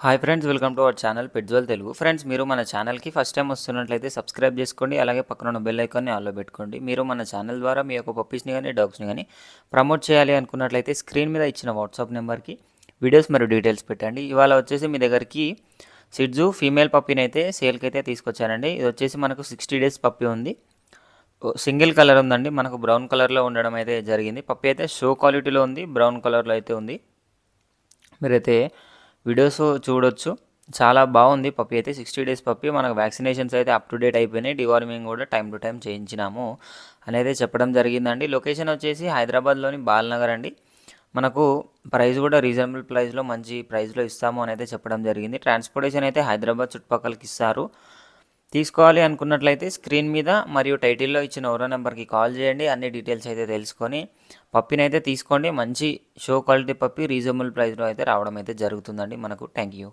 Hi friends, welcome to our channel Petzwell Telugu. Friends, మీరు మన ఛానల్కి ఫస్ట్ టైం వస్తున్నట్లయితే సబ్స్క్రైబ్ చేసుకోండి. అలాగే పక్కన ఉన్న బెల్ ఐకాన్ని ఆన్లో పెట్టుకోండి. మీరు మన ఛానల్ ద్వారా మీ యొక్క పప్పీస్ని కానీ డాగ్స్ని కానీ ప్రమోట్ చేయాలి అనుకున్నట్లయితే స్క్రీన్ మీద ఇచ్చిన వాట్సాప్ నెంబర్కి వీడియోస్ మరియు డీటెయిల్స్ పెట్టండి. ఇవాళ వచ్చేసి మీ దగ్గరికి సిడ్జు ఫీమేల్ పప్పీని అయితే సేల్కి అయితే తీసుకొచ్చానండి. ఇది వచ్చేసి మనకు 60 డేస్ పప్పీ ఉంది. సింగిల్ కలర్ ఉందండి. మనకు బ్రౌన్ కలర్లో ఉండడం అయితే జరిగింది. పప్పీ అయితే షో క్వాలిటీలో ఉంది, బ్రౌన్ కలర్లో అయితే ఉంది. మీరైతే వీడియోస్ చూడొచ్చు. చాలా బాగుంది పప్పీ అయితే. 60 డేస్ పప్పీ. మనకు వ్యాక్సినేషన్స్ అయితే అప్ టు డేట్ అయిపోయినాయి. డివార్మింగ్ కూడా టైం టు టైం చేయించినాము అనేది చెప్పడం జరిగిందండి. లొకేషన్ వచ్చేసి హైదరాబాద్లోని బాల్నగర్ అండి. మనకు ప్రైస్ కూడా రీజనబుల్ ప్రైస్లో మంచి ప్రైస్లో ఇస్తాము అని అయితే చెప్పడం జరిగింది. ట్రాన్స్పోర్టేషన్ అయితే హైదరాబాద్ చుట్టుపక్కలకి ఇస్తారు. తీసుకోవాలి అనుకున్నట్లయితే స్క్రీన్ మీద మరియు టైటిల్లో ఇచ్చిన ఓరో నెంబర్కి కాల్ చేయండి. అన్ని డీటెయిల్స్ అయితే తెలుసుకొని పప్పీని అయితే తీసుకోండి. మంచి షో క్వాలిటీ పప్పీ రీజనబుల్ ప్రైస్లో అయితే రావడం అయితే జరుగుతుందండి మనకు. Thank you.